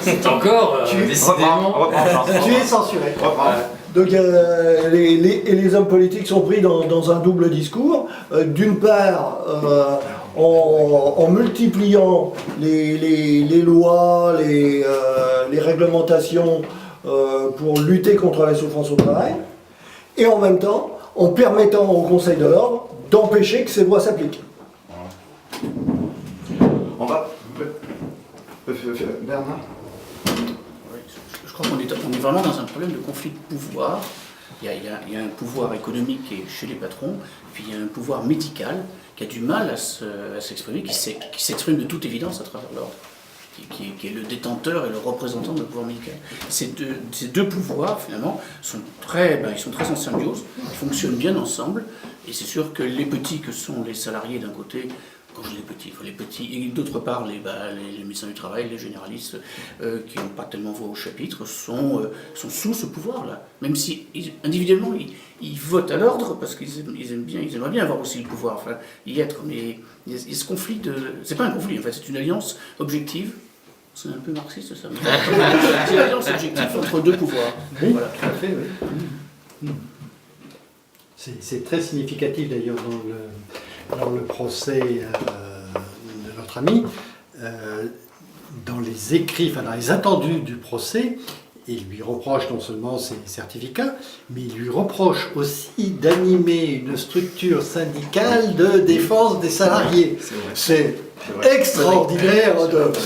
C'est encore, décidément... Tu es censuré. Donc les hommes politiques sont pris dans un double discours. D'une part, en multipliant les lois, les réglementations pour lutter contre la souffrance au travail, et en même temps, en permettant au Conseil de l'ordre d'empêcher que ces lois s'appliquent. On va... Bernard? Je crois qu'on est vraiment dans un problème de conflit de pouvoir. Il y a un pouvoir économique qui est chez les patrons, puis il y a un pouvoir médical qui a du mal à s'exprimer, qui s'exprime de toute évidence à travers l'ordre, qui est le détenteur et le représentant du pouvoir médical. Ces deux pouvoirs, finalement, sont ils sont très en symbiose, ils fonctionnent bien ensemble, et c'est sûr que les petits que sont les salariés d'un côté, quand je dis les petits, et d'autre part les médecins du travail, les généralistes qui n'ont pas tellement voix au chapitre, sont sous ce pouvoir-là. Même si individuellement ils votent à l'ordre parce qu'ils aimeraient bien avoir aussi le pouvoir, enfin y être, mais il y a ce conflit c'est pas un conflit en fait, c'est une alliance objective. C'est un peu marxiste ça. C'est une alliance objective entre deux pouvoirs. Oui, voilà. tout à fait, oui. C'est très significatif d'ailleurs dans le procès de notre ami, dans les écrits, enfin dans les attendus du procès, il lui reproche non seulement ses certificats, mais il lui reproche aussi d'animer une structure syndicale de défense des salariés. C'est extraordinaire,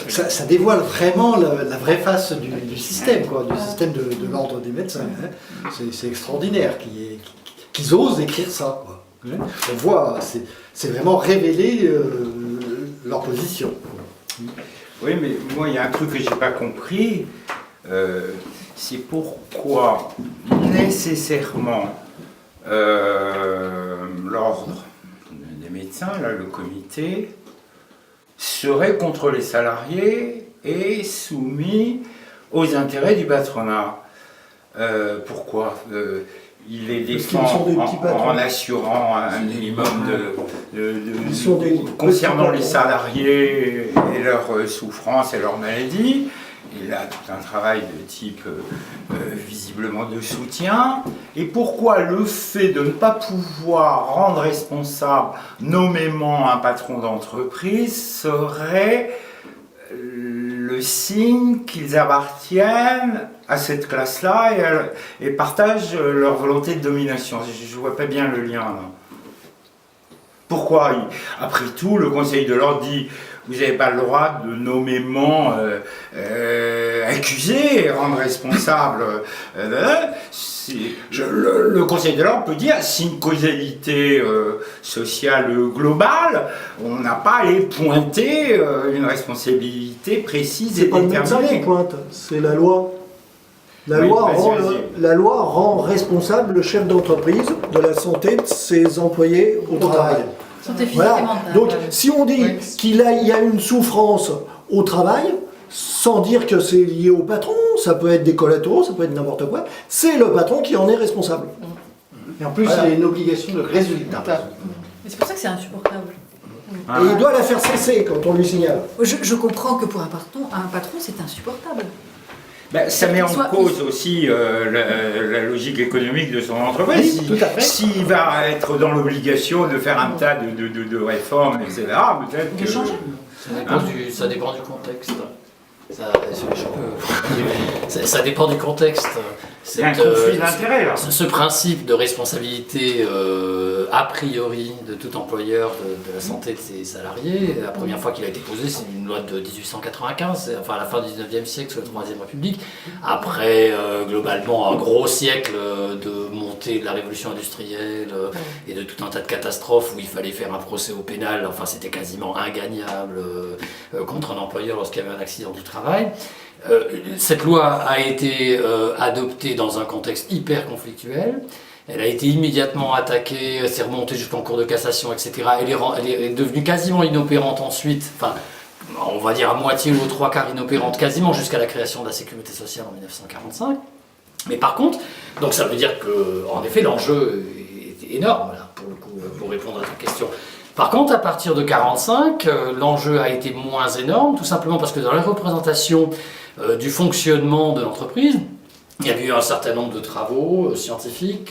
ça dévoile vraiment la vraie face du système, du système de l'ordre des médecins. Hein. C'est extraordinaire qu'ils osent écrire ça. Quoi. On voit, c'est vraiment révéler leur position. Oui, mais moi, il y a un truc que je n'ai pas compris, c'est pourquoi nécessairement l'ordre des médecins, là, le comité, serait contre les salariés et soumis aux intérêts du patronat. Pourquoi il les défend en assurant un minimum concernant les salariés et leurs souffrances et leurs maladies. Il a tout un travail de type visiblement de soutien. Et pourquoi le fait de ne pas pouvoir rendre responsable nommément un patron d'entreprise serait le signe qu'ils appartiennent à cette classe-là et partagent leur volonté de domination. Je ne vois pas bien le lien là. Pourquoi? Après tout, le Conseil de l'ordre dit vous n'avez pas le droit de nommément accuser, rendre responsable. Le Conseil de l'ordre peut dire si une causalité sociale globale, on n'a pas à aller pointer une responsabilité précise et déterminée. C'est pas le médecin qui pointe, c'est la loi. La loi rend responsable le chef d'entreprise de la santé de ses employés au travail. Voilà. Donc si on dit qu'il y a une souffrance au travail, sans dire que c'est lié au patron, ça peut être des collatéraux, ça peut être n'importe quoi, c'est le patron qui en est responsable. Et en plus, il y a une obligation de résultat. Mais c'est pour ça que c'est insupportable. Et il doit la faire cesser quand on lui signale. Je comprends que pour un patron c'est insupportable. Ben, ça met en cause aussi la logique économique de son entreprise. Oui, tout à fait. S'il va être dans l'obligation de faire un tas de réformes, etc., peut-être que... changer. Ça dépend du contexte. Ça dépend du contexte. C'est un conflit d'intérêts, là. Ce principe de responsabilité a priori de tout employeur de la santé de ses salariés, la première fois qu'il a été posé, c'est une loi de 1895, enfin à la fin du 19e siècle, sous la Troisième République. Après, globalement, un gros siècle de montée de la révolution industrielle et de tout un tas de catastrophes où il fallait faire un procès au pénal, enfin c'était quasiment ingagnable contre un employeur lorsqu'il y avait un accident du travail. Cette loi a été adoptée dans un contexte hyper conflictuel. Elle a été immédiatement attaquée, s'est remontée jusqu'en cour de cassation, etc. Elle est devenue quasiment inopérante ensuite, enfin, on va dire à moitié ou aux trois quarts inopérante, quasiment jusqu'à la création de la sécurité sociale en 1945. Mais par contre, donc ça veut dire que, en effet, l'enjeu est énorme, là, pour le coup, pour répondre à ta question. Par contre, à partir de 1945, l'enjeu a été moins énorme, tout simplement parce que dans la représentation du fonctionnement de l'entreprise. Il y a eu un certain nombre de travaux scientifiques